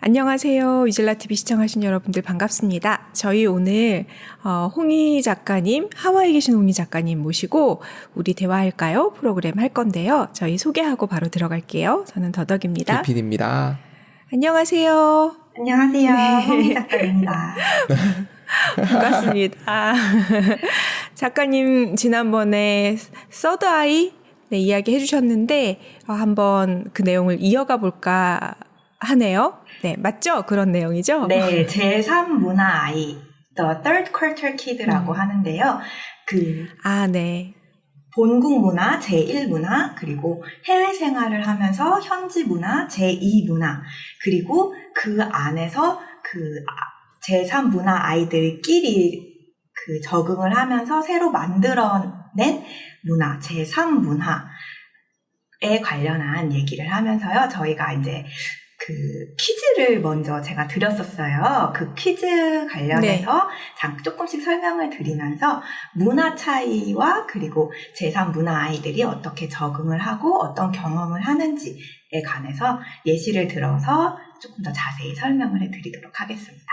안녕하세요. 위즐라TV 시청하신 여러분들 반갑습니다. 저희 오늘 홍희 작가님, 하와이에 계신 홍희 작가님 모시고 우리 대화할까요? 프로그램 할 건데요. 저희 소개하고 바로 들어갈게요. 저는 더덕입니다. 김PD입니다. 안녕하세요. 안녕하세요. 홍희 작가입니다. 반갑습니다. 작가님 지난번에 서드아이 이야기 해주셨는데 한번 그 내용을 이어가 볼까 하네요. 네, 맞죠? 그런 내용이죠? 네, 제3문화 아이, The Third Culture Kid라고 하는데요. 네. 본국 문화, 제1문화, 그리고 해외 생활을 하면서 현지 문화, 제2문화, 그리고 그 안에서 제3문화 아이들끼리 적응을 하면서 새로 만들어낸 문화, 제3문화에 관련한 얘기를 하면서요. 저희가 이제 퀴즈를 먼저 제가 드렸었어요. 그 퀴즈 관련해서 조금씩 설명을 드리면서 문화 차이와 그리고 제3문화 아이들이 어떻게 적응을 하고 어떤 경험을 하는지에 관해서 예시를 들어서 조금 더 자세히 설명을 해드리도록 하겠습니다.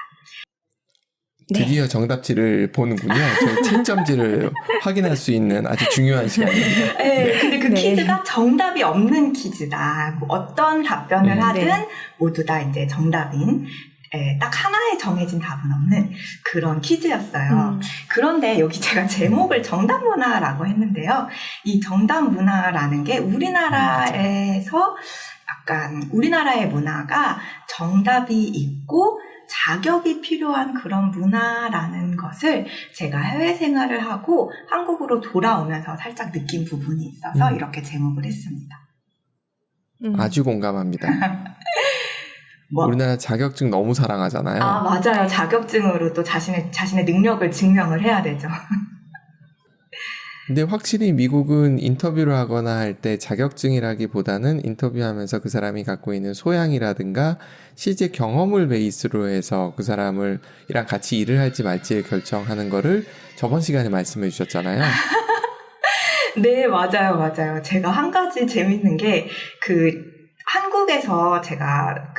드디어 정답지를 보는군요. 저희 채점지를 확인할 수 있는 아주 중요한 시간입니다. 네, 근데 퀴즈가 정답이 없는 퀴즈다. 어떤 답변을 하든 모두 다 이제 정답인, 딱 하나의 정해진 답은 없는 그런 퀴즈였어요. 그런데 여기 제가 제목을 정답문화라고 했는데요. 이 정답문화라는 게 우리나라에서 약간 우리나라의 문화가 정답이 있고 자격이 필요한 그런 문화라는 것을 제가 해외 생활을 하고 한국으로 돌아오면서 살짝 느낀 부분이 있어서 이렇게 제목을 했습니다. 아주 공감합니다. 우리나라 자격증 너무 사랑하잖아요. 맞아요. 자격증으로 또 자신의 능력을 증명을 해야 되죠. 근데 확실히 미국은 인터뷰를 하거나 할 때 자격증이라기보다는 인터뷰하면서 그 사람이 갖고 있는 소양이라든가 실제 경험을 베이스로 해서 그 사람이랑 같이 일을 할지 말지를 결정하는 거를 저번 시간에 말씀해 주셨잖아요. 네, 맞아요. 제가 한 가지 재밌는 게 한국에서 제가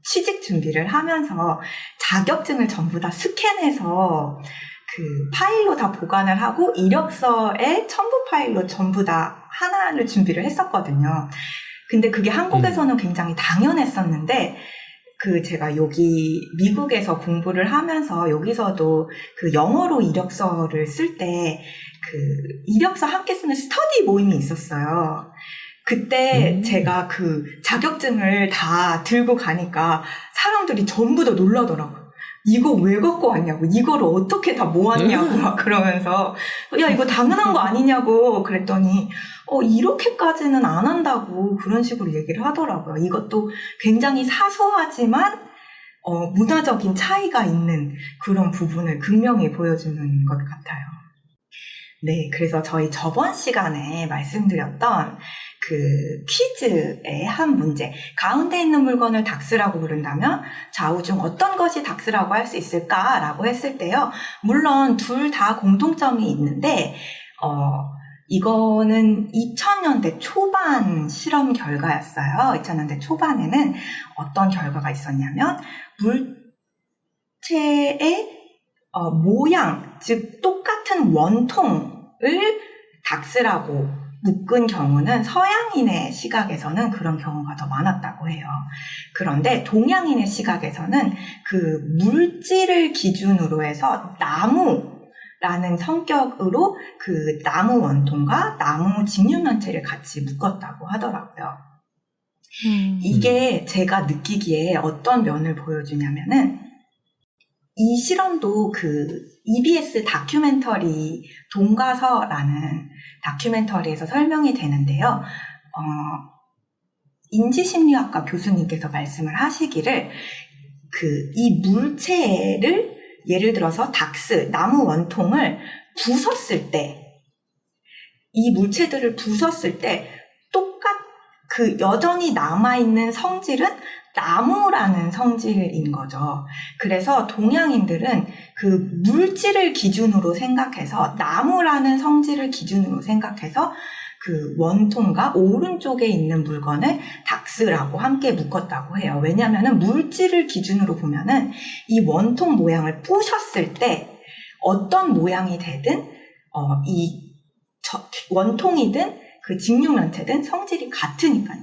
취직 준비를 하면서 자격증을 전부 다 스캔해서 파일로 다 보관을 하고 이력서에 첨부 파일로 전부 다 하나를 준비를 했었거든요. 근데 그게 한국에서는 굉장히 당연했었는데 제가 여기 미국에서 공부를 하면서 여기서도 영어로 이력서를 쓸 때 이력서 함께 쓰는 스터디 모임이 있었어요. 그때 제가 자격증을 다 들고 가니까 사람들이 전부 다 놀라더라고요. 이거 왜 갖고 왔냐고, 이거를 어떻게 다 모았냐고 막 그러면서 야 이거 당연한 거 아니냐고 그랬더니 이렇게까지는 안 한다고 그런 식으로 얘기를 하더라고요. 이것도 굉장히 사소하지만 문화적인 차이가 있는 그런 부분을 극명히 보여주는 것 같아요. 네, 그래서 저희 저번 시간에 말씀드렸던 퀴즈의 한 문제, 가운데 있는 물건을 닥스라고 부른다면 좌우 중 어떤 것이 닥스라고 할 수 있을까라고 했을 때요. 물론 둘 다 공통점이 있는데 이거는 2000년대 초반 실험 결과였어요. 2000년대 초반에는 어떤 결과가 있었냐면 물체의 모양, 즉 똑같은 원통을 닥스라고 묶은 경우는 서양인의 시각에서는 그런 경우가 더 많았다고 해요. 그런데 동양인의 시각에서는 물질을 기준으로 해서 나무라는 성격으로 나무 원통과 나무 직류면체를 같이 묶었다고 하더라고요. 이게 제가 느끼기에 어떤 면을 보여주냐면은 이 실험도 EBS 다큐멘터리 동가서라는 다큐멘터리에서 설명이 되는데요. 인지심리학과 교수님께서 말씀을 하시기를 이 물체를 예를 들어서 나무 원통을 부쉈을 때 이 물체들을 부쉈을 때 여전히 남아있는 성질은 나무라는 성질인 거죠. 그래서 동양인들은 물질을 기준으로 생각해서 나무라는 성질을 기준으로 생각해서 그 원통과 오른쪽에 있는 물건을 닥스라고 함께 묶었다고 해요. 왜냐하면 물질을 기준으로 보면은 이 원통 모양을 부셨을 때 어떤 모양이 되든 원통이든 그 직육면체든 성질이 같으니까요.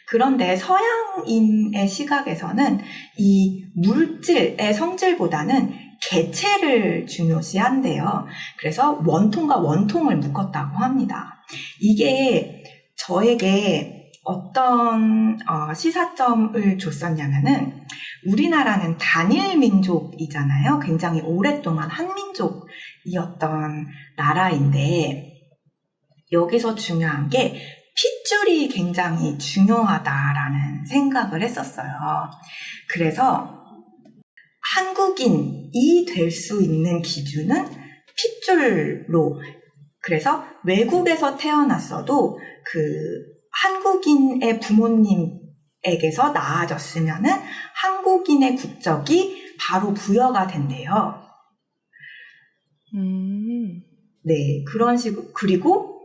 그런데 서양인의 시각에서는 이 물질의 성질보다는 개체를 중요시한대요. 그래서 원통과 원통을 묶었다고 합니다. 이게 저에게 어떤 시사점을 줬었냐면은 우리나라는 단일 민족이잖아요. 굉장히 오랫동안 한민족이었던 나라인데 여기서 중요한 게 핏줄이 굉장히 중요하다라는 생각을 했었어요. 그래서 한국인이 될 수 있는 기준은 핏줄로, 그래서 외국에서 태어났어도 그 한국인의 부모님에게서 낳아졌으면은 한국인의 국적이 바로 부여가 된대요. 네, 그런 식으로. 그리고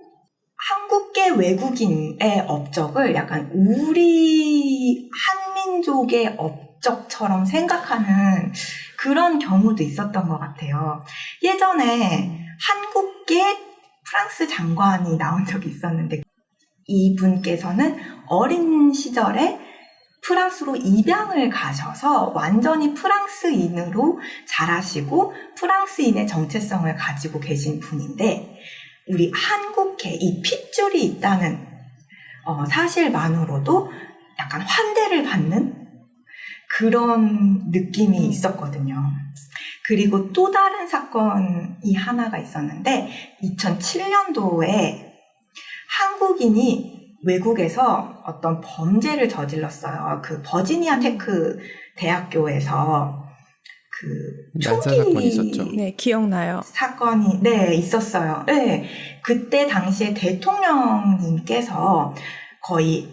한국계 외국인의 업적을 약간 우리 한민족의 업적처럼 생각하는 그런 경우도 있었던 것 같아요. 예전에 한국계 프랑스 장관이 나온 적이 있었는데 이분께서는 어린 시절에 프랑스로 입양을 가셔서 완전히 프랑스인으로 자라시고 프랑스인의 정체성을 가지고 계신 분인데 우리 한국계 이 핏줄이 있다는 사실만으로도 약간 환대를 받는 그런 느낌이 있었거든요. 그리고 또 다른 사건이 하나가 있었는데 2007년도에 한국인이 외국에서 어떤 범죄를 저질렀어요. 그 버지니아 테크 대학교에서 그 난사 사건이 있었죠. 네, 기억나요. 사건이 있었어요. 네, 그때 당시에 대통령님께서 거의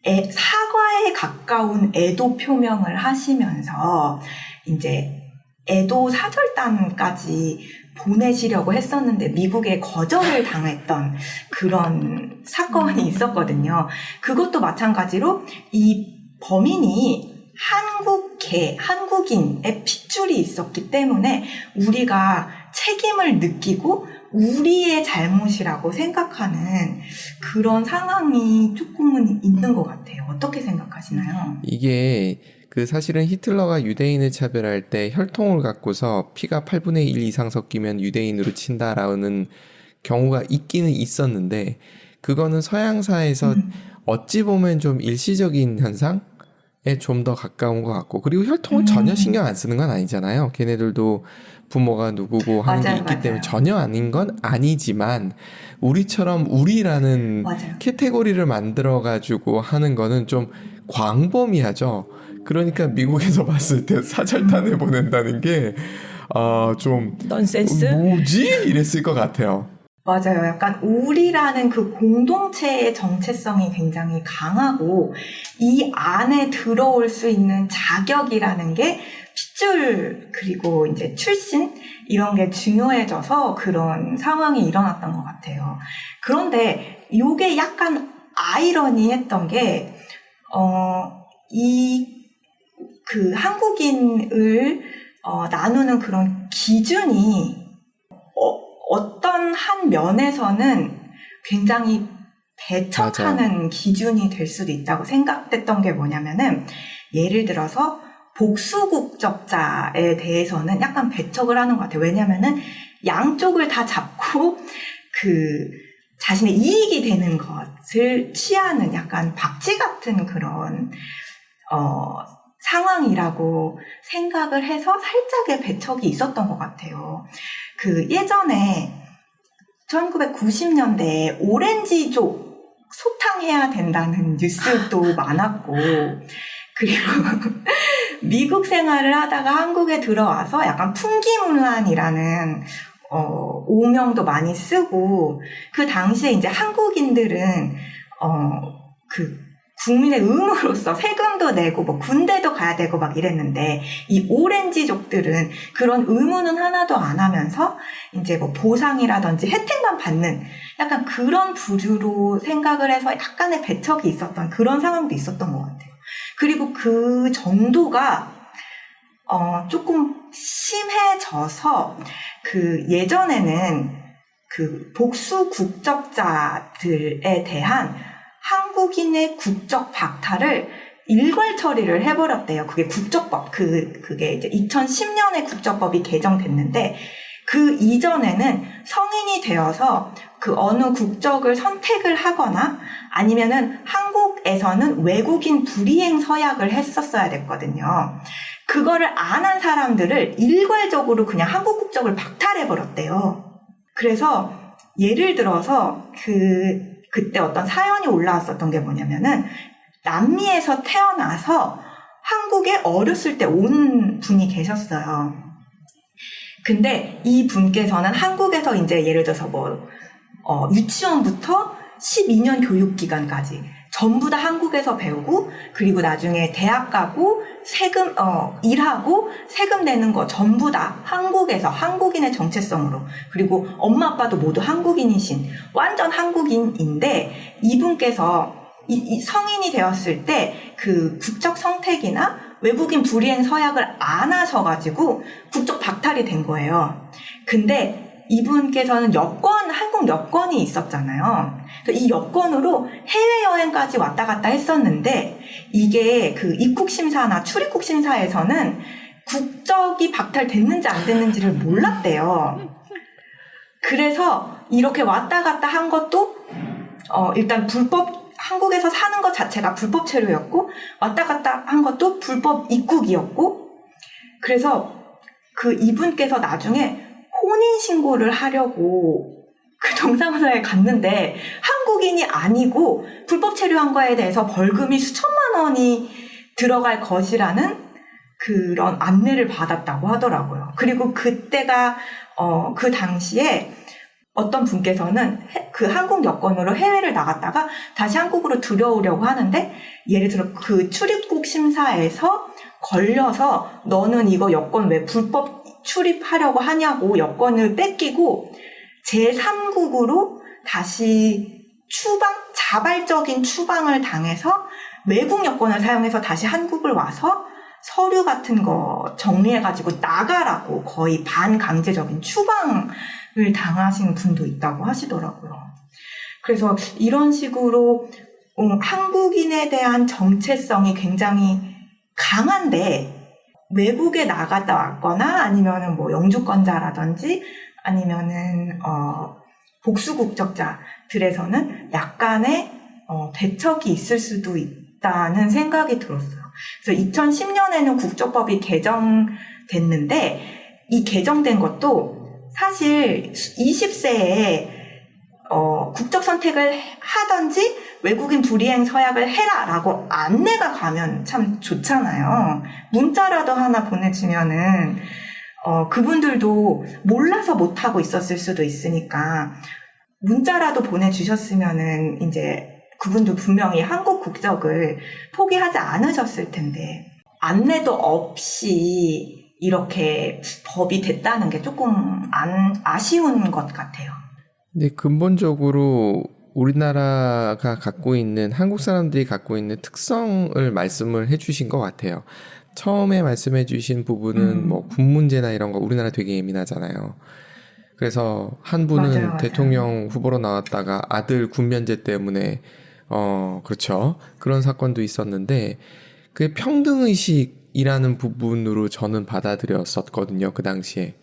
사과에 가까운 애도 표명을 하시면서 이제 애도 사절단까지 보내시려고 했었는데 미국에 거절을 당했던 그런 사건이 있었거든요. 그것도 마찬가지로 이 범인이 한국인의 핏줄이 있었기 때문에 우리가 책임을 느끼고 우리의 잘못이라고 생각하는 그런 상황이 조금은 있는 것 같아요. 어떻게 생각하시나요? 이게 사실은 히틀러가 유대인을 차별할 때 혈통을 갖고서 피가 8분의 1 이상 섞이면 유대인으로 친다라는 경우가 있기는 있었는데 그거는 서양사에서 어찌 보면 좀 일시적인 현상에 좀 더 가까운 것 같고 그리고 혈통을 전혀 신경 안 쓰는 건 아니잖아요. 걔네들도 부모가 누구고 하는 게 있기 때문에 전혀 아닌 건 아니지만 우리처럼 우리라는 카테고리를 만들어가지고 하는 거는 좀 광범위하죠. 그러니까 미국에서 봤을 때 사절단을 보낸다는 게 좀 넌센스? 뭐지? 이랬을 것 같아요. 맞아요. 약간 우리라는 그 공동체의 정체성이 굉장히 강하고 이 안에 들어올 수 있는 자격이라는 게 핏줄 그리고 이제 출신 이런 게 중요해져서 그런 상황이 일어났던 것 같아요. 그런데 이게 약간 아이러니했던 게 그 한국인을 나누는 그런 기준이 어떤 한 면에서는 굉장히 배척하는 맞아요. 기준이 될 수도 있다고 생각됐던 게 뭐냐면은 예를 들어서 복수국적자에 대해서는 약간 배척을 하는 것 같아요. 왜냐면은 양쪽을 다 잡고 그 자신의 이익이 되는 것을 취하는 약간 박쥐 같은 그런 상황이라고 생각을 해서 살짝의 배척이 있었던 것 같아요. 그 예전에 1990년대에 오렌지족 소탕해야 된다는 뉴스도 많았고 그리고 미국 생활을 하다가 한국에 들어와서 약간 풍기문란이라는 오명도 많이 쓰고 그 당시에 이제 한국인들은 그 국민의 의무로서 세금도 내고 뭐 군대도 가야 되고 막 이랬는데 이 오렌지족들은 그런 의무는 하나도 안 하면서 이제 뭐 보상이라든지 혜택만 받는 약간 그런 부류로 생각을 해서 약간의 배척이 있었던 그런 상황도 있었던 것 같아요. 그리고 그 정도가 조금 심해져서 그 예전에는 그 복수 국적자들에 대한 한국인의 국적 박탈을 일괄 처리를 해버렸대요. 그게 국적법, 그게 이제 2010년에 국적법이 개정됐는데, 그 이전에는 성인이 되어서 그 어느 국적을 선택을 하거나 아니면은 한국에서는 외국인 불이행 서약을 했었어야 됐거든요. 그거를 안 한 사람들을 일괄적으로 그냥 한국 국적을 박탈해버렸대요. 그래서 예를 들어서 그때 어떤 사연이 올라왔었던 게 뭐냐면은 남미에서 태어나서 한국에 어렸을 때 온 분이 계셨어요. 근데 이 분께서는 한국에서 이제 예를 들어서 유치원부터 12년 교육기간까지 전부 다 한국에서 배우고, 그리고 나중에 대학 가고, 일하고, 세금 내는 거 전부 다 한국에서, 한국인의 정체성으로, 그리고 엄마 아빠도 모두 한국인이신, 완전 한국인인데, 이분께서 이 성인이 되었을 때 그 국적 선택이나 외국인 불이행 서약을 안 하셔가지고 국적 박탈이 된 거예요. 근데 이분께서는 한국 여권이 있었잖아요. 그래서 이 여권으로 해외여행까지 왔다 갔다 했었는데, 이게 그 입국심사나 출입국 심사에서는 국적이 박탈됐는지 안 됐는지를 몰랐대요. 그래서 이렇게 왔다 갔다 한 것도, 일단 한국에서 사는 것 자체가 불법 체류였고, 왔다 갔다 한 것도 불법 입국이었고, 그래서 그 이분께서 나중에 혼인신고를 하려고 그 동사무소에 갔는데 한국인이 아니고 불법 체류한 거에 대해서 벌금이 수천만 원이 들어갈 것이라는 그런 안내를 받았다고 하더라고요. 그리고 그때가 그 당시에 어떤 분께서는 그 한국 여권으로 해외를 나갔다가 다시 한국으로 들어오려고 하는데, 예를 들어 그 출입국 심사에서 걸려서 너는 이거 여권 왜 불법 출입하려고 하냐고 여권을 뺏기고 제3국으로 다시 자발적인 추방을 당해서 외국 여권을 사용해서 다시 한국을 와서 서류 같은 거 정리해가지고 나가라고 거의 반강제적인 추방을 당하신 분도 있다고 하시더라고요. 그래서 이런 식으로 한국인에 대한 정체성이 굉장히 강한데, 외국에 나갔다 왔거나 아니면은 영주권자라든지 아니면은 복수국적자들에서는 약간의 배척이 있을 수도 있다는 생각이 들었어요. 그래서 2010년에는 국적법이 개정됐는데, 이 개정된 것도 사실 20세에 국적 선택을 하든지 외국인 불이행 서약을 해라라고 안내가 가면 참 좋잖아요. 문자라도 하나 보내주면은 그분들도 몰라서 못하고 있었을 수도 있으니까 문자라도 보내주셨으면은 이제 그분도 분명히 한국 국적을 포기하지 않으셨을 텐데, 안내도 없이 이렇게 법이 됐다는 게 조금 아쉬운 것 같아요. 근데 근본적으로 우리나라가 갖고 있는, 한국 사람들이 갖고 있는 특성을 말씀을 해주신 것 같아요. 처음에 말씀해주신 부분은 군 문제나 이런 거 우리나라 되게 예민하잖아요. 그래서 한 분은 맞아요. 대통령 후보로 나왔다가 아들 군 면제 때문에 그렇죠. 그런 사건도 있었는데, 그 평등의식이라는 부분으로 저는 받아들였었거든요, 그 당시에.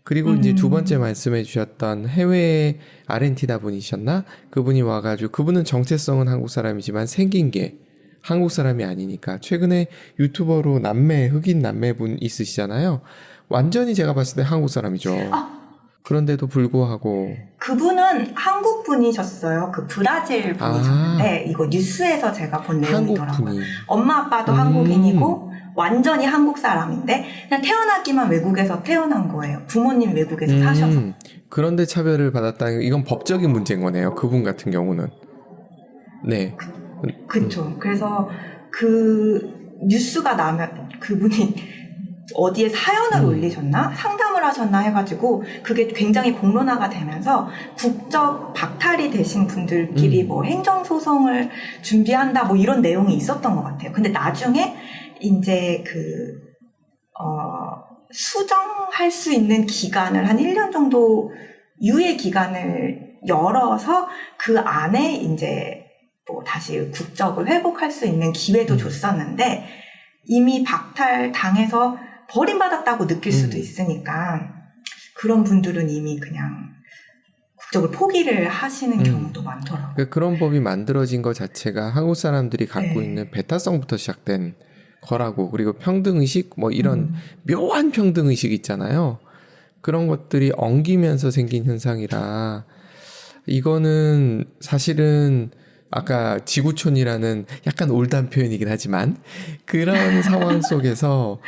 그리고 이제 두 번째 말씀해 주셨던 해외 아르헨티나 분이셨나? 그분이 와가지고, 그분은 정체성은 한국 사람이지만 생긴 게 한국 사람이 아니니까, 최근에 유튜버로 흑인 남매분 있으시잖아요. 완전히 제가 봤을 때 한국 사람이죠. 그런데도 불구하고. 그분은 한국 분이셨어요. 그 브라질 분이셨는데, 이거 뉴스에서 제가 본 내용이더라고요. 엄마 아빠도 한국인이고 완전히 한국 사람인데 그냥 태어나기만 외국에서 태어난 거예요. 부모님 외국에서 사셔서. 그런데 차별을 받았다는, 이건 법적인 문제인 거네요. 그분 같은 경우는. 네. 그쵸. 그래서 그 뉴스가 나면 그분이 어디에 사연을 올리셨나? 상담을 하셨나 해가지고 그게 굉장히 공론화가 되면서 국적 박탈이 되신 분들끼리 뭐 행정소송을 준비한다 뭐 이런 내용이 있었던 것 같아요. 근데 나중에 이제 수정할 수 있는 기간을 한 1년 정도 유예 기간을 열어서 그 안에 이제 뭐 다시 국적을 회복할 수 있는 기회도 줬었는데 이미 박탈 당해서 버림받았다고 느낄 수도 있으니까 그런 분들은 이미 그냥 국적을 포기를 하시는 경우도 많더라고요. 그러니까 그런 법이 만들어진 것 자체가 한국 사람들이 갖고 네. 있는 배타성부터 시작된 거라고. 그리고 평등의식 뭐 이런 묘한 평등의식 있잖아요. 그런 것들이 엉기면서 생긴 현상이라 이거는 사실은 아까 지구촌이라는 약간 올드한 표현이긴 하지만 그런 상황 속에서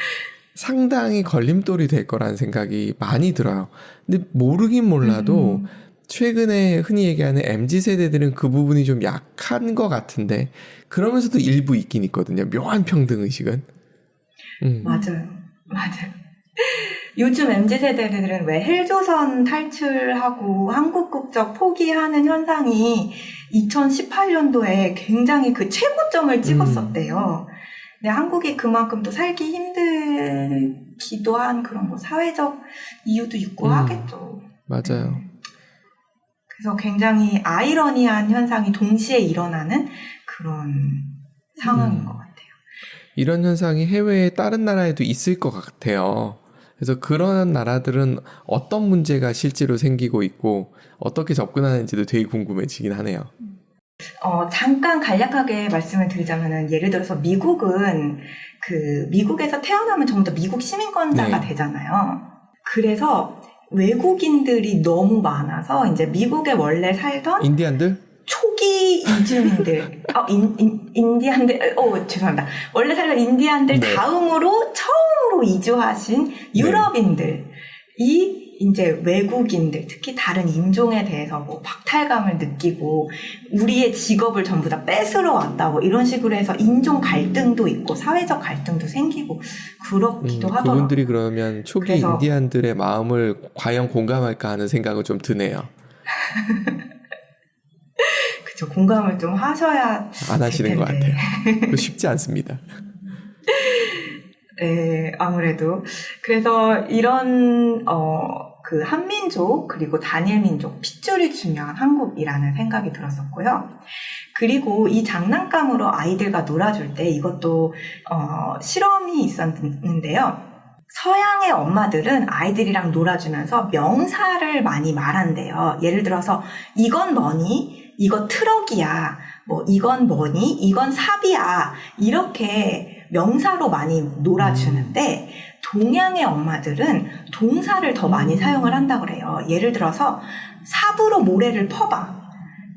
상당히 걸림돌이 될 거라는 생각이 많이 들어요. 근데 모르긴 몰라도 최근에 흔히 얘기하는 MZ세대들은 그 부분이 좀 약한 것 같은데 그러면서도 일부 있긴 있거든요. 묘한 평등의식은. 맞아요. 요즘 MZ세대들은 왜 헬조선 탈출하고 한국 국적 포기하는 현상이 2018년도에 굉장히 그 최고점을 찍었었대요. 근데 한국이 그만큼 또 살기 힘들기도 한 그런 뭐 사회적 이유도 있고 하겠죠. 맞아요. 그래서 굉장히 아이러니한 현상이 동시에 일어나는 그런 상황인 것 같아요. 이런 현상이 해외의 다른 나라에도 있을 것 같아요. 그래서 그런 나라들은 어떤 문제가 실제로 생기고 있고 어떻게 접근하는지도 되게 궁금해지긴 하네요. 잠깐 간략하게 말씀을 드리자면은 예를 들어서 미국은 미국에서 태어나면 전부 다 미국 시민권자가 되잖아요. 그래서 외국인들이 너무 많아서 이제 미국에 원래 살던 인디안들? 초기 이주민들, 인디안들, 죄송합니다. 원래 살던 인디안들 다음으로 처음으로 이주하신 유럽인들이 이제 외국인들, 특히 다른 인종에 대해서 뭐 박탈감을 느끼고 우리의 직업을 전부 다 뺏으러 왔다, 뭐 이런 식으로 해서 인종 갈등도 있고 사회적 갈등도 생기고 그렇기도 하더라고요. 그분들이 그러면 초기 인디안들의 마음을 과연 공감할까 하는 생각은 좀 드네요. 그쵸, 공감을 좀 하셔야 안 하시는 것 같아요. 그거 쉽지 않습니다. 네, 아무래도. 그래서 이런, 그 한민족, 그리고 단일민족, 핏줄이 중요한 한국이라는 생각이 들었었고요. 그리고 이 장난감으로 아이들과 놀아줄 때 이것도, 실험이 있었는데요. 서양의 엄마들은 아이들이랑 놀아주면서 명사를 많이 말한대요. 예를 들어서, 이건 뭐니? 이거 트럭이야. 뭐, 이건 뭐니? 이건 삽이야. 이렇게 명사로 많이 놀아주는데, 동양의 엄마들은 동사를 더 많이 사용을 한다고 그래요. 예를 들어서, 삽으로 모래를 퍼봐.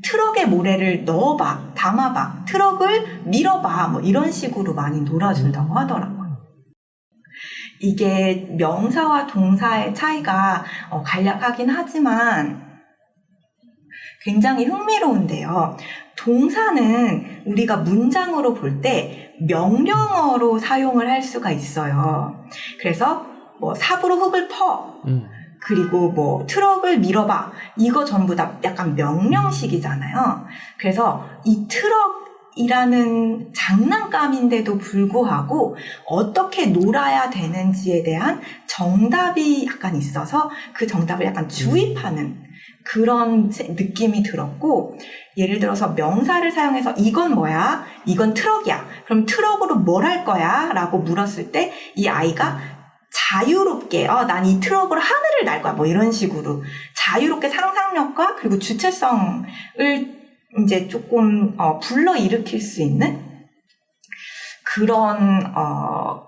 트럭에 모래를 넣어봐. 담아봐. 트럭을 밀어봐. 뭐, 이런 식으로 많이 놀아준다고 하더라고요. 이게 명사와 동사의 차이가 간략하긴 하지만, 굉장히 흥미로운데요. 동사는 우리가 문장으로 볼 때 명령어로 사용을 할 수가 있어요. 그래서 뭐 삽으로 흙을 퍼, 그리고 뭐 트럭을 밀어봐. 이거 전부 다 약간 명령식이잖아요. 그래서 이 트럭이라는 장난감인데도 불구하고 어떻게 놀아야 되는지에 대한 정답이 약간 있어서 그 정답을 약간 주입하는 그런 느낌이 들었고, 예를 들어서 명사를 사용해서 이건 뭐야? 이건 트럭이야. 그럼 트럭으로 뭘 할 거야? 라고 물었을 때 이 아이가 자유롭게 난 이 트럭으로 하늘을 날 거야. 뭐 이런 식으로 자유롭게 상상력과 그리고 주체성을 이제 조금 불러일으킬 수 있는 그런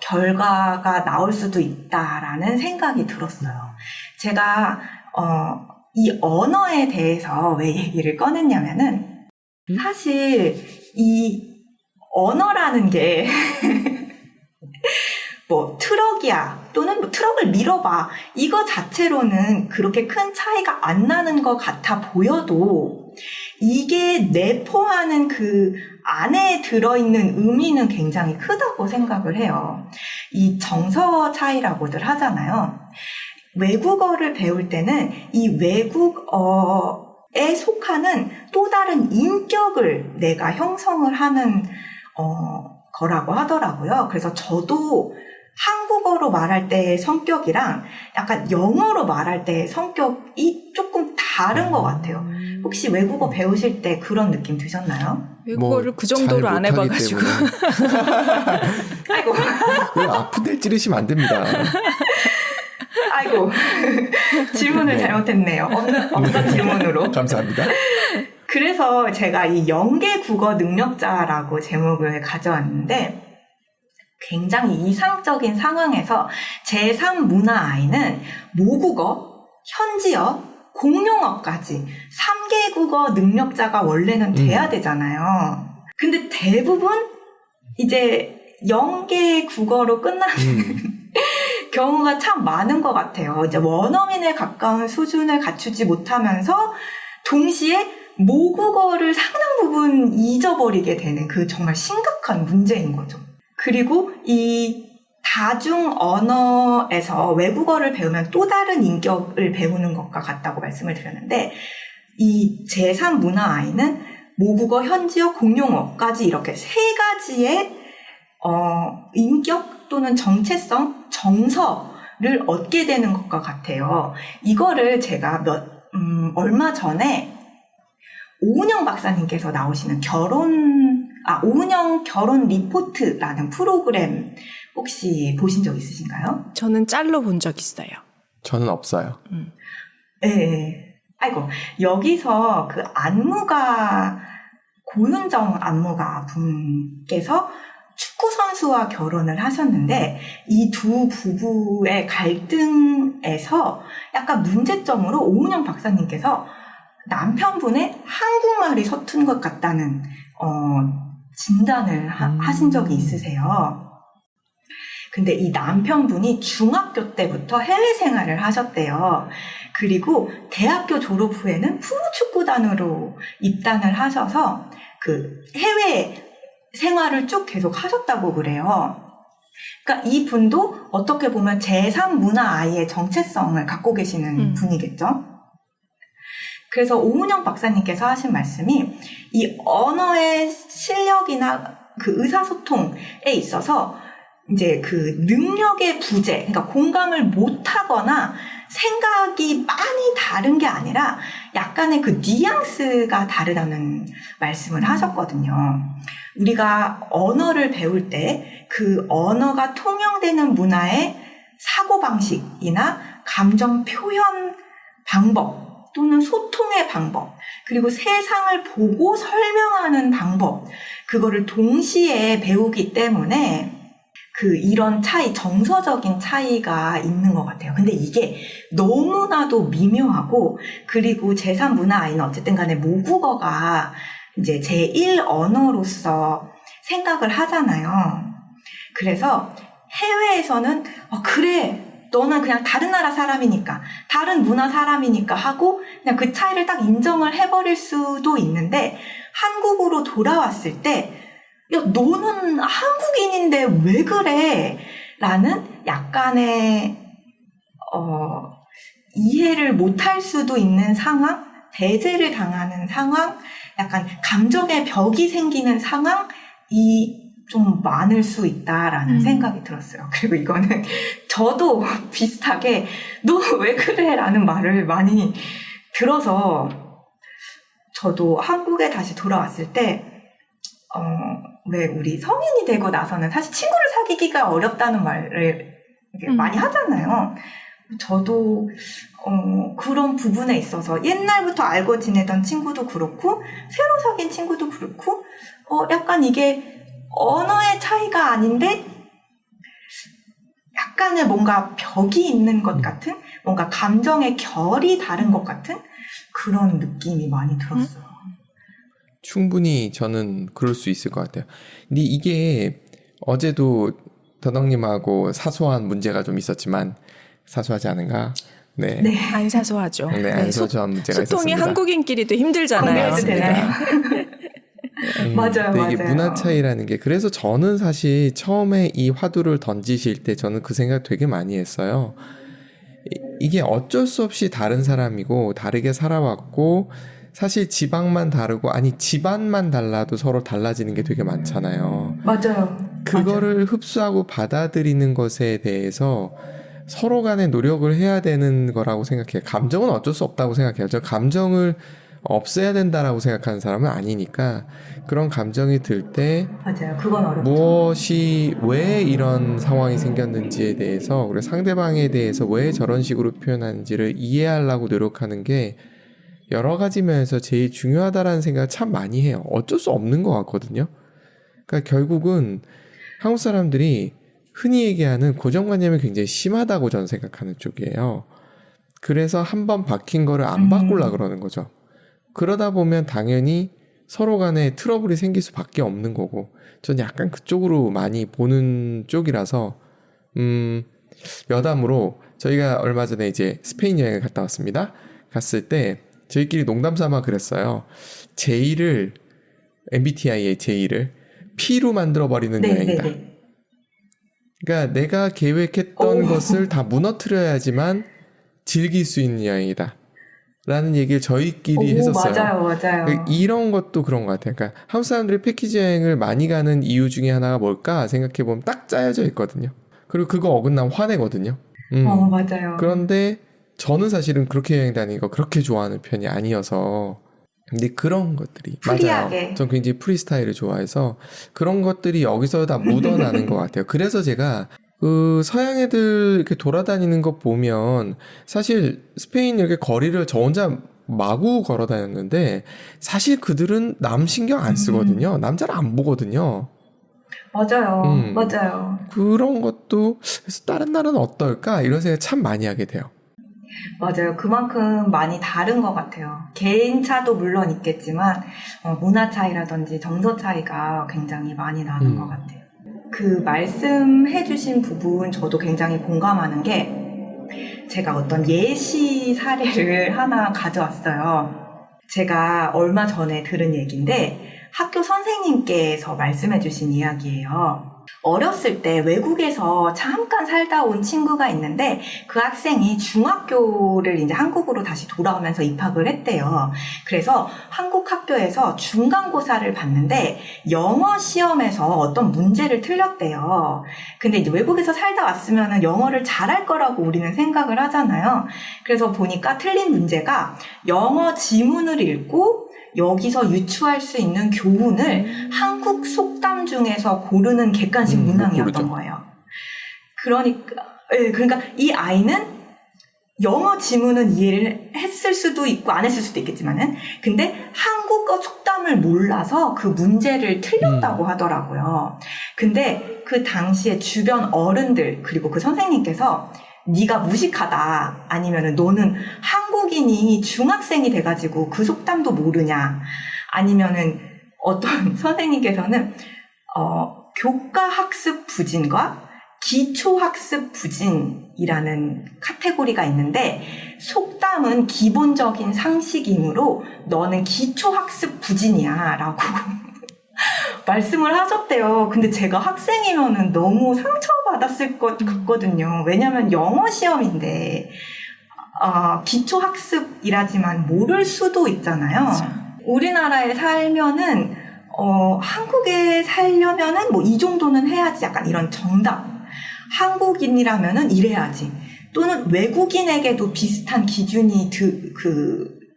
결과가 나올 수도 있다라는 생각이 들었어요. 제가 이 언어에 대해서 왜 얘기를 꺼냈냐면은 사실 이 언어라는 게 뭐 트럭이야 또는 뭐 트럭을 밀어봐 이거 자체로는 그렇게 큰 차이가 안 나는 것 같아 보여도 이게 내포하는 그 안에 들어있는 의미는 굉장히 크다고 생각을 해요. 이 정서 차이라고들 하잖아요. 외국어를 배울 때는 이 외국어에 속하는 또 다른 인격을 내가 형성을 하는 거라고 하더라고요. 그래서 저도 한국어로 말할 때의 성격이랑 약간 영어로 말할 때의 성격이 조금 다른 것 같아요. 혹시 외국어 배우실 때 그런 느낌 드셨나요? 외국어를 그 정도로 안 해봐가지고. 아이고. 아픈 데 찌르시면 안 됩니다. 아이고. 질문을 잘못했네요. 없던 질문으로. 감사합니다. 그래서 제가 이 영계 국어 능력자라고 제목을 가져왔는데 굉장히 이상적인 상황에서 제3문화아이는 모국어, 현지어, 공용어까지 3개 국어 능력자가 원래는 돼야 되잖아요. 근데 대부분 이제 영계 국어로 끝나는 경우가 참 많은 것 같아요. 이제 원어민에 가까운 수준을 갖추지 못하면서 동시에 모국어를 상당 부분 잊어버리게 되는 그 정말 심각한 문제인 거죠. 그리고 이 다중 언어에서 외국어를 배우면 또 다른 인격을 배우는 것과 같다고 말씀을 드렸는데 이 제3문화아이는 모국어, 현지어, 공용어까지 이렇게 세 가지의 인격 또는 정체성, 정서를 얻게 되는 것과 같아요. 이거를 제가 얼마 전에 오은영 박사님께서 나오시는 오은영 결혼 리포트라는 프로그램 혹시 보신 적 있으신가요? 저는 짤로 본 적 있어요. 저는 없어요. 네. 아이고, 여기서 그 고윤정 안무가 분께서 축구 선수와 결혼을 하셨는데 이 두 부부의 갈등에서 약간 문제점으로 오은영 박사님께서 남편분의 한국말이 서툰 것 같다는 진단을 하신 적이 있으세요. 근데 이 남편분이 중학교 때부터 해외 생활을 하셨대요. 그리고 대학교 졸업 후에는 프로축구단으로 입단을 하셔서 그 해외 생활을 쭉 계속 하셨다고 그래요. 그러니까 이 분도 어떻게 보면 제3문화아이의 정체성을 갖고 계시는 분이겠죠. 그래서 오은영 박사님께서 하신 말씀이 이 언어의 실력이나 그 의사소통에 있어서 이제 그 능력의 부재, 그러니까 공감을 못하거나 생각이 많이 다른 게 아니라 약간의 그 뉘앙스가 다르다는 말씀을 하셨거든요. 우리가 언어를 배울 때 그 언어가 통용되는 문화의 사고방식이나 감정 표현 방법 또는 소통의 방법, 그리고 세상을 보고 설명하는 방법, 그거를 동시에 배우기 때문에 이런 차이, 정서적인 차이가 있는 것 같아요. 근데 이게 너무나도 미묘하고, 그리고 제3문화아이는 어쨌든 간에 모국어가 이제 제1 언어로서 생각을 하잖아요. 그래서 해외에서는, 그래, 너는 그냥 다른 나라 사람이니까, 다른 문화 사람이니까 하고, 그냥 그 차이를 딱 인정을 해버릴 수도 있는데, 한국으로 돌아왔을 때, 야, 너는 한국인인데 왜 그래? 라는 약간의, 이해를 못할 수도 있는 상황, 배제를 당하는 상황, 약간 감정의 벽이 생기는 상황이 좀 많을 수 있다라는 생각이 들었어요. 그리고 이거는 저도 비슷하게 너 왜 그래? 라는 말을 많이 들어서 저도 한국에 다시 돌아왔을 때 왜 우리 성인이 되고 나서는 사실 친구를 사귀기가 어렵다는 말을 많이 하잖아요. 저도 그런 부분에 있어서 옛날부터 알고 지내던 친구도 그렇고 새로 사귄 친구도 그렇고 약간 이게 언어의 차이가 아닌데 약간의 뭔가 벽이 있는 것 같은, 뭔가 감정의 결이 다른 것 같은 그런 느낌이 많이 들었어요. 충분히 저는 그럴 수 있을 것 같아요. 근데 이게 어제도 더덕님하고 사소한 문제가 좀 있었지만 사소하지 않은가? 네. 네. 안 사소하죠. 네, 안 사소한 문제가 소통이 있었습니다. 한국인끼리도 힘들잖아요. 공개해도 되나요? 맞아요, 근데 이게 맞아요. 문화 차이라는 게 그래서 저는 사실 처음에 이 화두를 던지실 때 저는 그 생각 되게 많이 했어요. 이게 어쩔 수 없이 다른 사람이고 다르게 살아왔고 사실 지방만 다르고 아니 집안만 달라도 서로 달라지는 게 되게 많잖아요. 맞아요. 그거를 흡수하고 받아들이는 것에 대해서 서로 간에 노력을 해야 되는 거라고 생각해요. 감정은 어쩔 수 없다고 생각해요. 저 감정을 없애야 된다라고 생각하는 사람은 아니니까 그런 감정이 들 때 맞아요. 그건 어렵죠. 무엇이 왜 이런 상황이 생겼는지에 대해서 그리고 상대방에 대해서 왜 저런 식으로 표현하는지를 이해하려고 노력하는 게 여러 가지 면에서 제일 중요하다라는 생각을 참 많이 해요. 어쩔 수 없는 것 같거든요. 그러니까 결국은 한국 사람들이 흔히 얘기하는 고정관념이 굉장히 심하다고 저는 생각하는 쪽이에요. 그래서 한번 박힌 거를 안 바꾸려고 그러는 거죠. 그러다 보면 당연히 서로 간에 트러블이 생길 수밖에 없는 거고 저는 약간 그쪽으로 많이 보는 쪽이라서 여담으로 저희가 얼마 전에 이제 스페인 여행을 갔다 왔습니다. 갔을 때 저희끼리 농담 삼아 그랬어요. J를 MBTI의 J를 P로 만들어버리는 여행이다. 그러니까 내가 계획했던 것을 다 무너뜨려야지만 즐길 수 있는 여행이다. 라는 얘기를 저희끼리 했었어요. 맞아요. 이런 것도 그런 것 같아요. 그러니까 한국 사람들이 패키지 여행을 많이 가는 이유 중에 하나가 뭘까 생각해보면 딱 짜여져 있거든요. 그리고 그거 어긋나면 화내거든요. 맞아요. 그런데 저는 사실은 그렇게 여행 다니는 거 그렇게 좋아하는 편이 아니어서 근데 그런 것들이 프리하게. 맞아요. 전 굉장히 프리스타일을 좋아해서 그런 것들이 여기서 다 묻어나는 것 같아요. 그래서 제가 그 서양 애들 이렇게 돌아다니는 거 보면 사실 스페인 이렇게 거리를 저 혼자 마구 걸어 다녔는데 사실 그들은 남 신경 안 쓰거든요. 남자를 안 보거든요. 맞아요. 맞아요. 그런 것도 그래서 다른 나라는 어떨까 이런 생각 참 많이 하게 돼요. 맞아요. 그만큼 많이 다른 것 같아요. 개인차도 물론 있겠지만 문화 차이라든지 정서 차이가 굉장히 많이 나는 것 같아요. 그 말씀해주신 부분 저도 굉장히 공감하는 게 제가 어떤 예시 사례를 하나 가져왔어요. 제가 얼마 전에 들은 얘기인데 학교 선생님께서 말씀해주신 이야기예요. 어렸을 때 외국에서 잠깐 살다 온 친구가 있는데 그 학생이 중학교를 이제 한국으로 다시 돌아오면서 입학을 했대요. 그래서 한국 학교에서 중간고사를 봤는데 영어 시험에서 어떤 문제를 틀렸대요. 근데 이제 외국에서 살다 왔으면 영어를 잘할 거라고 우리는 생각을 하잖아요. 그래서 보니까 틀린 문제가 영어 지문을 읽고 여기서 유추할 수 있는 교훈을 한국 속담 중에서 고르는 객관식 문항이었던 거예요. 그러니까 이 아이는 영어 지문은 이해를 했을 수도 있고 안 했을 수도 있겠지만은 근데 한국어 속담을 몰라서 그 문제를 틀렸다고 하더라고요. 근데 그 당시에 주변 어른들 그리고 그 선생님께서 네가 무식하다 아니면은 너는 한국인이 중학생이 돼가지고 그 속담도 모르냐 아니면은 어떤 선생님께서는 교과학습 부진과 기초학습 부진이라는 카테고리가 있는데 속담은 기본적인 상식이므로 너는 기초학습 부진이야 라고 말씀을 하셨대요. 근데 제가 학생이면은 너무 상처받았을 것 같거든요. 왜냐면 영어 시험인데 기초학습이라지만 모를 수도 있잖아요. 그렇죠. 우리나라에 살면은 한국에 살려면은 뭐 이 정도는 해야지 약간 이런 정답. 한국인이라면은 이래야지. 또는 외국인에게도 비슷한 기준이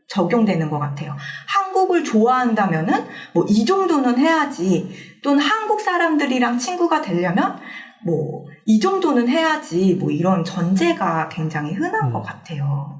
적용되는 것 같아요. 한국을 좋아한다면은 뭐 이 정도는 해야지. 또는 한국 사람들이랑 친구가 되려면 뭐 이 정도는 해야지. 뭐 이런 전제가 굉장히 흔한 것 같아요.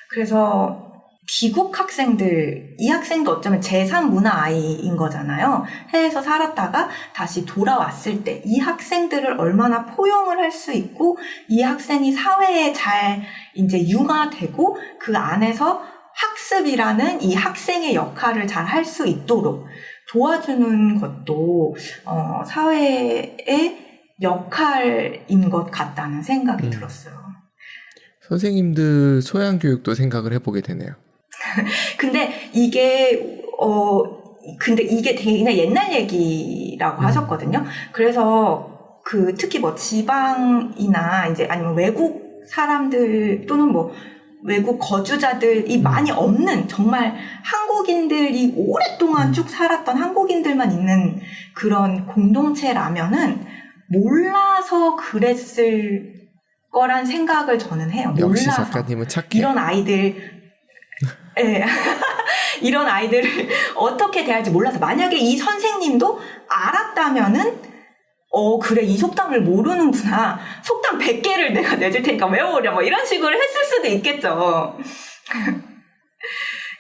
그래서 귀국 학생들, 이 학생도 어쩌면 제3문화 아이인 거잖아요. 해외에서 살았다가 다시 돌아왔을 때 이 학생들을 얼마나 포용을 할 수 있고 이 학생이 사회에 잘 이제 융화되고 그 안에서 학습이라는 이 학생의 역할을 잘 할 수 있도록 도와주는 것도 사회의 역할인 것 같다는 생각이 들었어요. 선생님들 소양 교육도 생각을 해보게 되네요. 근데 이게 되게 그냥 옛날 얘기라고 하셨거든요. 그래서 특히 뭐 지방이나 이제 아니면 외국 사람들 또는 뭐 외국 거주자들이 많이 없는 정말 한국인들이 오랫동안 쭉 살았던 한국인들만 있는 그런 공동체라면은 몰라서 그랬을 거란 생각을 저는 해요. 역시 몰라서. 작가님은 착해. 이런 아이들 예. 이런 아이들을 어떻게 대할지 몰라서 만약에 이 선생님도 알았다면은 그래 이 속담을 모르는구나. 속담 100개를 내가 내줄 테니까 외워오려 뭐 이런 식으로 했을 수도 있겠죠.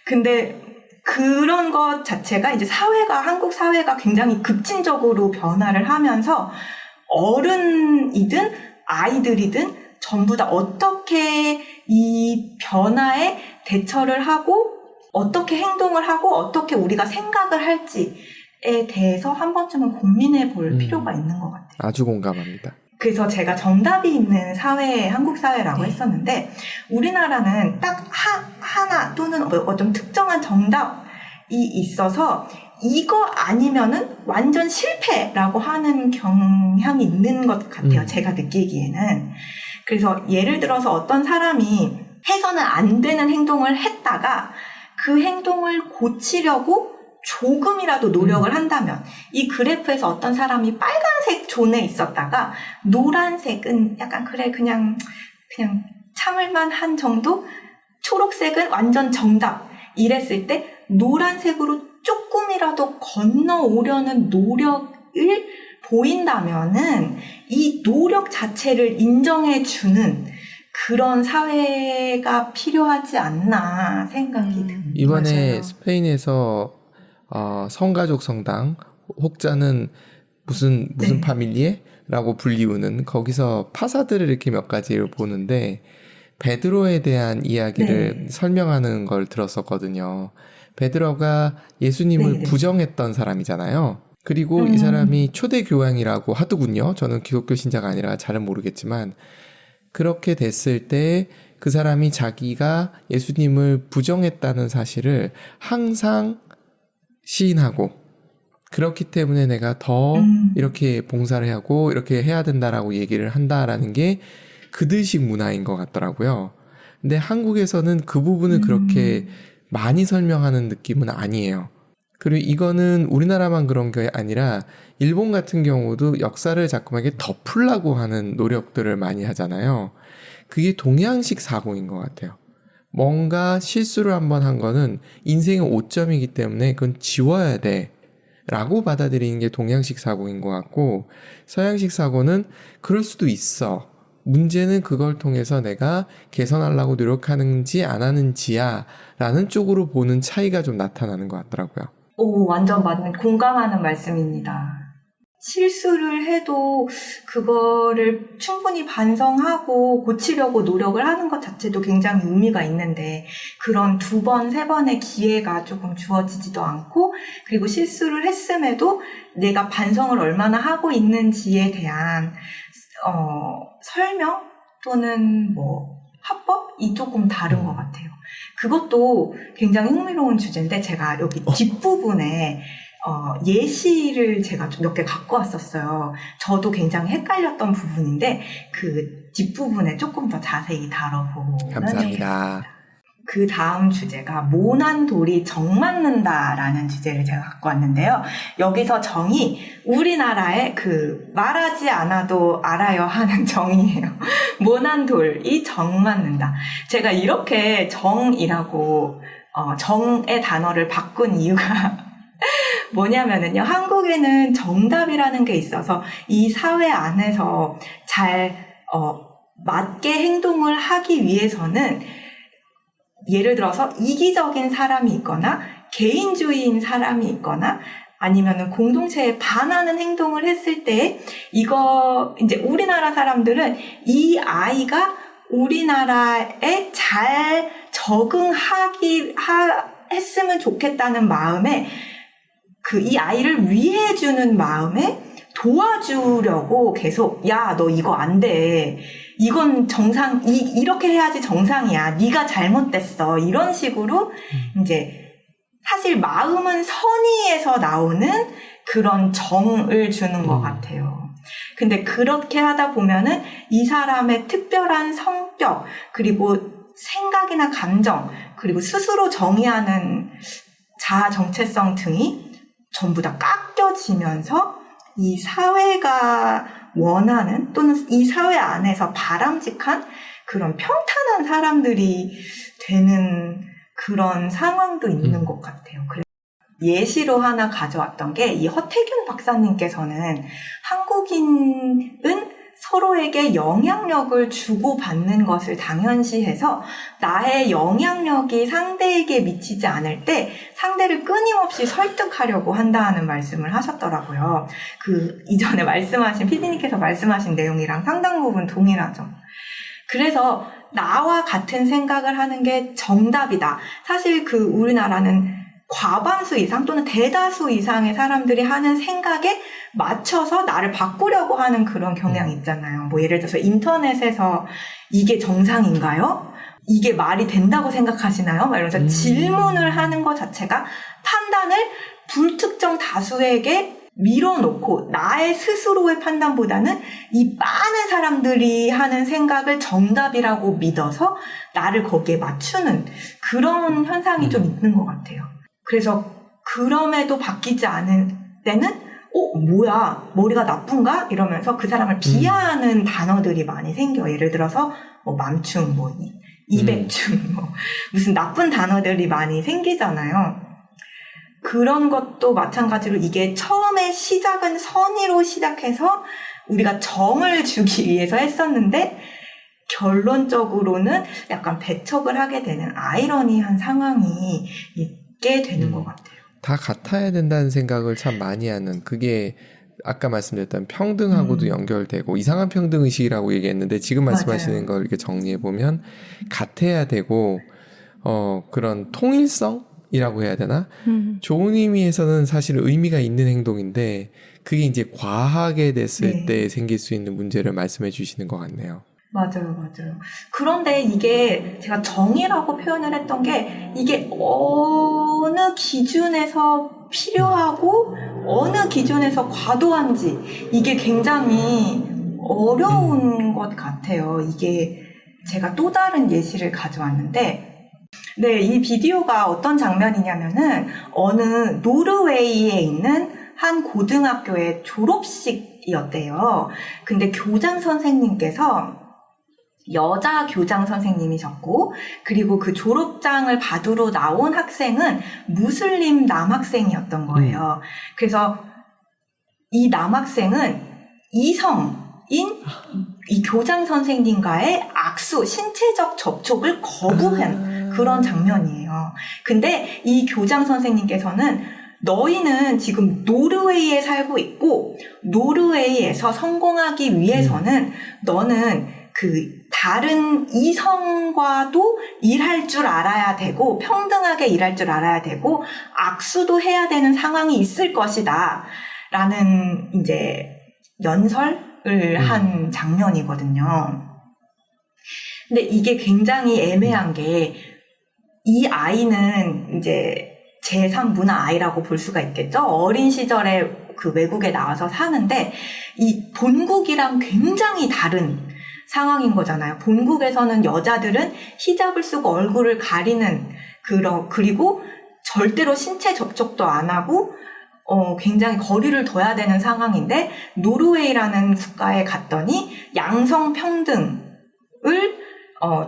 근데 그런 것 자체가 이제 한국 사회가 굉장히 급진적으로 변화를 하면서 어른이든 아이들이든 전부 다 어떻게 이 변화에 대처를 하고 어떻게 행동을 하고 어떻게 우리가 생각을 할지에 대해서 한 번쯤은 고민해 볼 필요가 있는 것 같아요. 아주 공감합니다. 그래서 제가 정답이 있는 사회, 한국 사회라고 했었는데 우리나라는 딱 하나 또는 좀 특정한 정답이 있어서 이거 아니면은 완전 실패라고 하는 경향이 있는 것 같아요. 제가 느끼기에는. 그래서 예를 들어서 어떤 사람이 해서는 안 되는 행동을 했다가 그 행동을 고치려고 조금이라도 노력을 한다면 이 그래프에서 어떤 사람이 빨간색 존에 있었다가 노란색은 약간 그냥 참을만 한 정도, 초록색은 완전 정답 이랬을 때 노란색으로 조금이라도 건너오려는 노력을 보인다면은 이 노력 자체를 인정해주는 그런 사회가 필요하지 않나 생각이 듭니다. 이번에 맞아요. 스페인에서 성가족 성당 혹자는 무슨 네. 파밀리에? 라고 불리우는 거기서 파사들을 이렇게 몇 가지를 보는데 베드로에 대한 이야기를 설명하는 걸 들었었거든요. 베드로가 예수님을 부정했던 사람이잖아요. 그리고 이 사람이 초대 교황이라고 하더군요. 저는 기독교 신자가 아니라 잘은 모르겠지만 그렇게 됐을 때 그 사람이 자기가 예수님을 부정했다는 사실을 항상 시인하고 그렇기 때문에 내가 더 이렇게 봉사를 하고 이렇게 해야 된다라고 얘기를 한다라는 게 그들식 문화인 것 같더라고요. 근데 한국에서는 그 부분을 그렇게 많이 설명하는 느낌은 아니에요. 그리고 이거는 우리나라만 그런 게 아니라 일본 같은 경우도 역사를 자꾸만 덮으려고 하는 노력들을 많이 하잖아요. 그게 동양식 사고인 것 같아요. 뭔가 실수를 한번 한 거는 인생의 오점이기 때문에 그건 지워야 돼 라고 받아들이는 게 동양식 사고인 것 같고 서양식 사고는 그럴 수도 있어. 문제는 그걸 통해서 내가 개선하려고 노력하는지 안 하는지야 라는 쪽으로 보는 차이가 좀 나타나는 것 같더라고요. 완전 맞는 공감하는 말씀입니다. 실수를 해도 그거를 충분히 반성하고 고치려고 노력을 하는 것 자체도 굉장히 의미가 있는데 그런 2번, 3번의 기회가 조금 주어지지도 않고 그리고 실수를 했음에도 내가 반성을 얼마나 하고 있는지에 대한 설명 또는 화법이 조금 다른 것 같아요. 그것도 굉장히 흥미로운 주제인데 제가 여기 뒷부분에 예시를 제가 좀 몇 개 갖고 왔었어요. 저도 굉장히 헷갈렸던 부분인데 그 뒷부분에 조금 더 자세히 다뤄보면 감사합니다. 그 다음 주제가 모난 돌이 정 맞는다라는 주제를 제가 갖고 왔는데요. 여기서 정이 우리나라의 말하지 않아도 알아야 하는 정이에요. 모난 돌이 정 맞는다. 제가 이렇게 정이라고 정의 단어를 바꾼 이유가 뭐냐면은요, 한국에는 정답이라는 게 있어서 이 사회 안에서 잘 맞게 행동을 하기 위해서는 예를 들어서 이기적인 사람이 있거나 개인주의인 사람이 있거나 아니면은 공동체에 반하는 행동을 했을 때 이제 우리나라 사람들은 이 아이가 우리나라에 잘 했으면 좋겠다는 마음에 이 아이를 위해주는 마음에 도와주려고 계속 야, 너 이거 안 돼. 이건 정상, 이렇게 해야지 정상이야. 네가 잘못됐어. 이런 식으로 이제 사실 마음은 선의에서 나오는 그런 정을 주는 것 같아요. 근데 그렇게 하다 보면은 이 사람의 특별한 성격, 그리고 생각이나 감정, 그리고 스스로 정의하는 자아 정체성 등이 전부 다 깎여지면서 이 사회가 원하는 또는 이 사회 안에서 바람직한 그런 평탄한 사람들이 되는 그런 상황도 있는 것 같아요. 그래서 예시로 하나 가져왔던 게 이 허태균 박사님께서는 한국인은 서로에게 영향력을 주고받는 것을 당연시해서 나의 영향력이 상대에게 미치지 않을 때 상대를 끊임없이 설득하려고 한다는 말씀을 하셨더라고요. 그 이전에 피디님께서 말씀하신 내용이랑 상당 부분 동일하죠. 그래서 나와 같은 생각을 하는 게 정답이다. 사실 그 우리나라는 과반수 이상 또는 대다수 이상의 사람들이 하는 생각에 맞춰서 나를 바꾸려고 하는 그런 경향이 있잖아요. 뭐 예를 들어서 인터넷에서 이게 정상인가요? 이게 말이 된다고 생각하시나요? 막 이러면서 질문을 하는 것 자체가 판단을 불특정 다수에게 밀어놓고 나의 스스로의 판단보다는 이 많은 사람들이 하는 생각을 정답이라고 믿어서 나를 거기에 맞추는 그런 현상이 좀 있는 것 같아요. 그래서 그럼에도 바뀌지 않은 때는 뭐야 머리가 나쁜가? 이러면서 그 사람을 비하하는 단어들이 많이 생겨요. 예를 들어서 뭐 맘충, 뭐 이백충, 뭐 무슨 나쁜 단어들이 많이 생기잖아요. 그런 것도 마찬가지로 이게 처음에 시작은 선의로 시작해서 우리가 정을 주기 위해서 했었는데 결론적으로는 약간 배척을 하게 되는 아이러니한 상황이 있게 되는 것 같아요. 다 같아야 된다는 생각을 참 많이 하는, 그게 아까 말씀드렸던 평등하고도 연결되고, 이상한 평등의식이라고 얘기했는데 지금 말씀하시는 맞아요. 걸 이렇게 정리해보면 같아야 되고 그런 통일성이라고 해야 되나? 좋은 의미에서는 사실 의미가 있는 행동인데 그게 이제 과하게 됐을 때 생길 수 있는 문제를 말씀해 주시는 것 같네요. 맞아요. 그런데 이게 제가 정의라고 표현을 했던 게 이게 어느 기준에서 필요하고 어느 기준에서 과도한지 이게 굉장히 어려운 것 같아요. 이게 제가 또 다른 예시를 가져왔는데 네, 이 비디오가 어떤 장면이냐면은 어느 노르웨이에 있는 한 고등학교의 졸업식이었대요. 근데 교장 선생님께서 여자 교장 선생님이셨고 그리고 그 졸업장을 받으러 나온 학생은 무슬림 남학생이었던 거예요. 그래서 이 남학생은 이성인 이 교장 선생님과의 악수, 신체적 접촉을 거부한 그런 장면이에요. 근데 이 교장 선생님께서는 너희는 지금 노르웨이에 살고 있고 노르웨이에서 성공하기 위해서는 너는 그 다른 이성과도 일할 줄 알아야 되고 평등하게 일할 줄 알아야 되고 악수도 해야 되는 상황이 있을 것이다 라는 이제 연설을 한 장면이거든요. 근데 이게 굉장히 애매한 게 이 아이는 이제 제3 문화 아이라고 볼 수가 있겠죠. 어린 시절에 그 외국에 나와서 사는데 이 본국이랑 굉장히 다른 상황인 거잖아요. 본국에서는 여자들은 히잡을 쓰고 얼굴을 가리는 그리고 절대로 신체 접촉도 안 하고 굉장히 거리를 둬야 되는 상황인데 노르웨이라는 국가에 갔더니 양성 평등을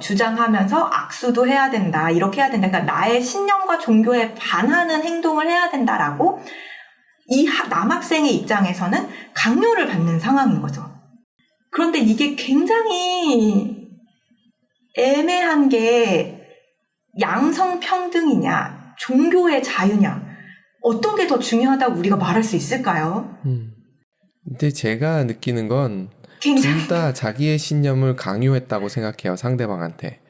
주장하면서 악수도 해야 된다, 이렇게 해야 된다. 그러니까 나의 신념과 종교에 반하는 행동을 해야 된다라고 이 남학생의 입장에서는 강요를 받는 상황인 거죠. 그런데 이게 굉장히 애매한 게 양성평등이냐 종교의 자유냐 어떤 게 더 중요하다고 우리가 말할 수 있을까요? 근데 제가 느끼는 건 둘 다 자기의 신념을 강요했다고 생각해요. 상대방한테.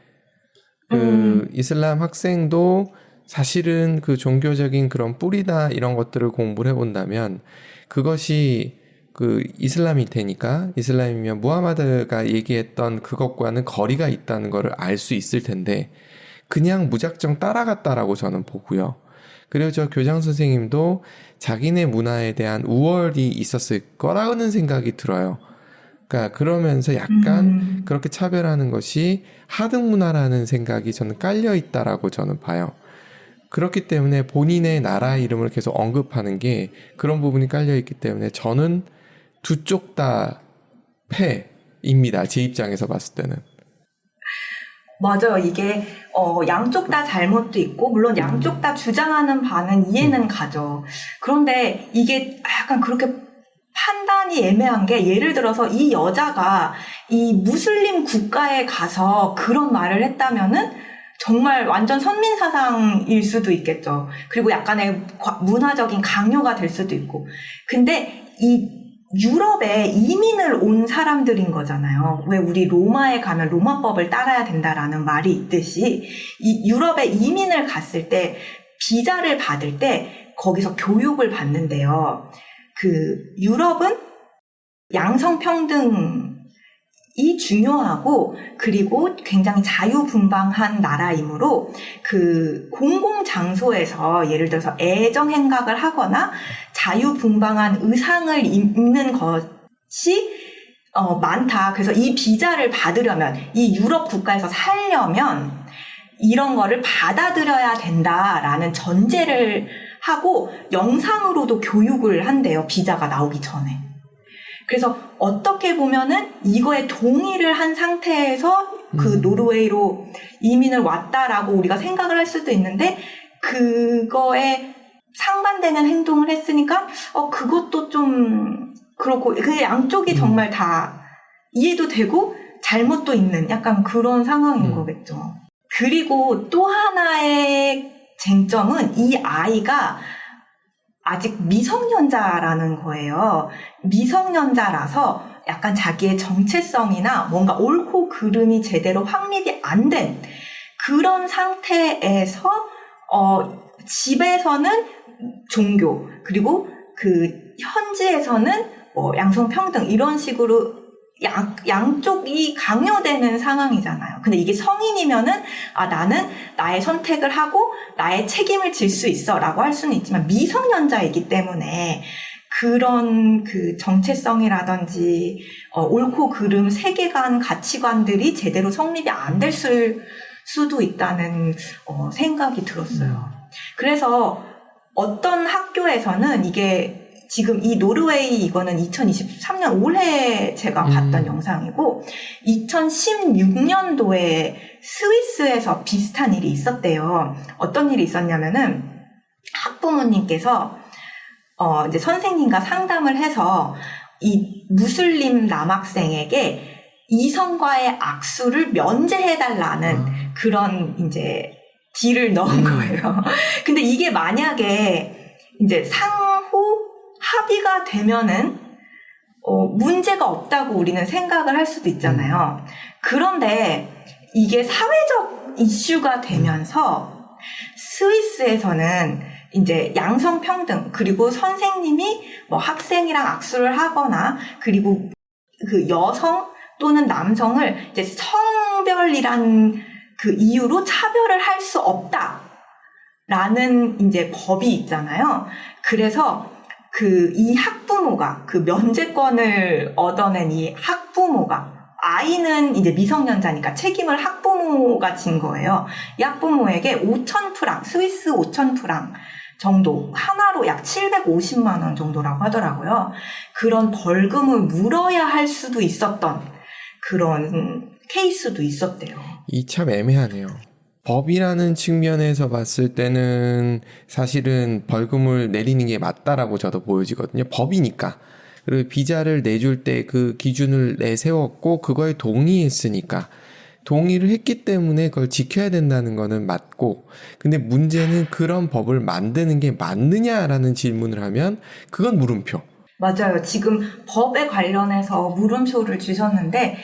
그 이슬람 학생도 사실은 그 종교적인 그런 뿌리다 이런 것들을 공부를 해본다면 그것이 그 이슬람일 테니까 이슬람이면 무하마드가 얘기했던 그것과는 거리가 있다는 거를 알 수 있을 텐데 그냥 무작정 따라갔다라고 저는 보고요. 그리고 저 교장 선생님도 자기네 문화에 대한 우월이 있었을 거라는 생각이 들어요. 그러니까 그러면서 약간 그렇게 차별하는 것이 하등 문화라는 생각이 저는 깔려 있다라고 저는 봐요. 그렇기 때문에 본인의 나라 이름을 계속 언급하는 게 그런 부분이 깔려 있기 때문에 저는 두 쪽 다 패입니다. 제 입장에서 봤을 때는. 맞아요. 이게 양쪽 다 잘못도 있고 물론 양쪽 다 주장하는 바는 이해는 가죠. 그런데 이게 약간 그렇게 판단이 애매한 게 예를 들어서 이 여자가 이 무슬림 국가에 가서 그런 말을 했다면은 정말 완전 선민사상일 수도 있겠죠. 그리고 약간의 문화적인 강요가 될 수도 있고. 근데 이 유럽에 이민을 온 사람들인 거잖아요. 왜 우리 로마에 가면 로마법을 따라야 된다라는 말이 있듯이 이 유럽에 이민을 갔을 때 비자를 받을 때 거기서 교육을 받는데요. 그 유럽은 양성평등이 중요하고 그리고 굉장히 자유분방한 나라이므로 그 공공장소에서 예를 들어서 애정행각을 하거나 자유분방한 의상을 입는 것이 많다. 그래서 이 비자를 받으려면 이 유럽 국가에서 살려면 이런 거를 받아들여야 된다라는 전제를 하고 영상으로도 교육을 한대요. 비자가 나오기 전에. 그래서 어떻게 보면은 이거에 동의를 한 상태에서 그 노르웨이로 이민을 왔다라고 우리가 생각을 할 수도 있는데 그거에 상반되는 행동을 했으니까 그것도 좀 그렇고 그 양쪽이 정말 다 이해도 되고 잘못도 있는 약간 그런 상황인 거겠죠. 그리고 또 하나의 쟁점은 이 아이가 아직 미성년자라는 거예요. 미성년자라서 약간 자기의 정체성이나 뭔가 옳고 그름이 제대로 확립이 안 된 그런 상태에서 집에서는 종교 그리고 그 현지에서는 뭐 양성평등 이런 식으로 양쪽이 강요되는 상황이잖아요. 근데 이게 성인이면은 나는 나의 선택을 하고 나의 책임을 질 수 있어 라고 할 수는 있지만 미성년자이기 때문에 그런 그 정체성이라든지 옳고 그름 세계관 가치관들이 제대로 성립이 안 될 수도 있다는 생각이 들었어요. 그래서 어떤 학교에서는 이게 지금 이 노르웨이 이거는 2023년 올해 제가 봤던 영상이고 2016년도에 스위스에서 비슷한 일이 있었대요. 어떤 일이 있었냐면은 학부모님께서 이제 선생님과 상담을 해서 이 무슬림 남학생에게 이성과의 악수를 면제해달라는 그런 이제 딜을 넣은 거예요. 근데 이게 만약에 이제 상호 합의가 되면은 문제가 없다고 우리는 생각을 할 수도 있잖아요. 그런데 이게 사회적 이슈가 되면서 스위스에서는 이제 양성평등 그리고 선생님이 뭐 학생이랑 악수를 하거나 그리고 그 여성 또는 남성을 이제 성별이란 그 이유로 차별을 할 수 없다라는 이제 법이 있잖아요. 그래서 이 학부모가 그 면제권을 얻어낸 이 학부모가 아이는 이제 미성년자니까 책임을 학부모가 진 거예요. 이 학부모에게 5,000프랑 스위스 5,000프랑 정도 하나로 약 750만 원 정도라고 하더라고요. 그런 벌금을 물어야 할 수도 있었던 그런 케이스도 있었대요. 이 참 애매하네요. 법이라는 측면에서 봤을 때는 사실은 벌금을 내리는 게 맞다라고 저도 보여지거든요. 법이니까. 그리고 비자를 내줄 때 그 기준을 내세웠고 그거에 동의했으니까 동의를 했기 때문에 그걸 지켜야 된다는 거는 맞고 근데 문제는 그런 법을 만드는 게 맞느냐라는 질문을 하면 그건 물음표. 맞아요. 지금 법에 관련해서 물음표를 주셨는데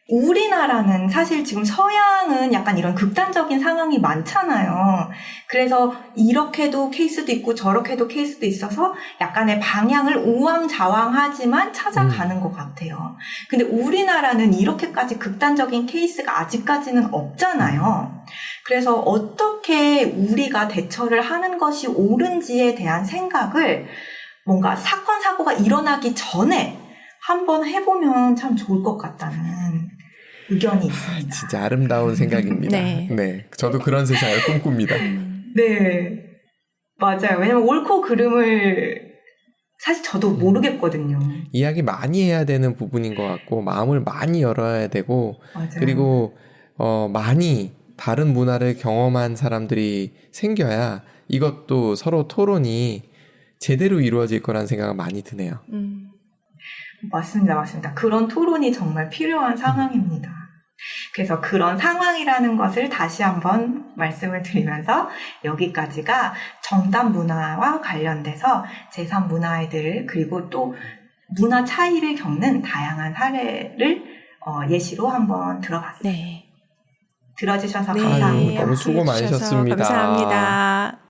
우리나라는 사실 지금 서양은 약간 이런 극단적인 상황이 많잖아요. 그래서 이렇게도 케이스도 있고 저렇게도 케이스도 있어서 약간의 방향을 우왕좌왕하지만 찾아가는 것 같아요. 근데 우리나라는 이렇게까지 극단적인 케이스가 아직까지는 없잖아요. 그래서 어떻게 우리가 대처를 하는 것이 옳은지에 대한 생각을 뭔가 사건, 사고가 일어나기 전에 한번 해보면 참 좋을 것 같다는 의견이 있습니다. 진짜 아름다운 생각입니다. 네. 네. 저도 그런 세상을 꿈꿉니다. 네, 맞아요. 왜냐면 옳고 그름을 사실 저도 모르겠거든요. 이야기 많이 해야 되는 부분인 것 같고, 마음을 많이 열어야 되고, 맞아요. 그리고 많이 다른 문화를 경험한 사람들이 생겨야 이것도 서로 토론이 제대로 이루어질 거라는 생각이 많이 드네요. 맞습니다, 맞습니다. 그런 토론이 정말 필요한 상황입니다. 그래서 그런 상황이라는 것을 다시 한번 말씀을 드리면서 여기까지가 정답 문화와 관련돼서 제3문화애들 그리고 또 문화 차이를 겪는 다양한 사례를 예시로 한번 들어봤습니다. 네. 들어주셔서 네. 감사합니다. 너무 수고 함께해 주셔서 많으셨습니다. 감사합니다.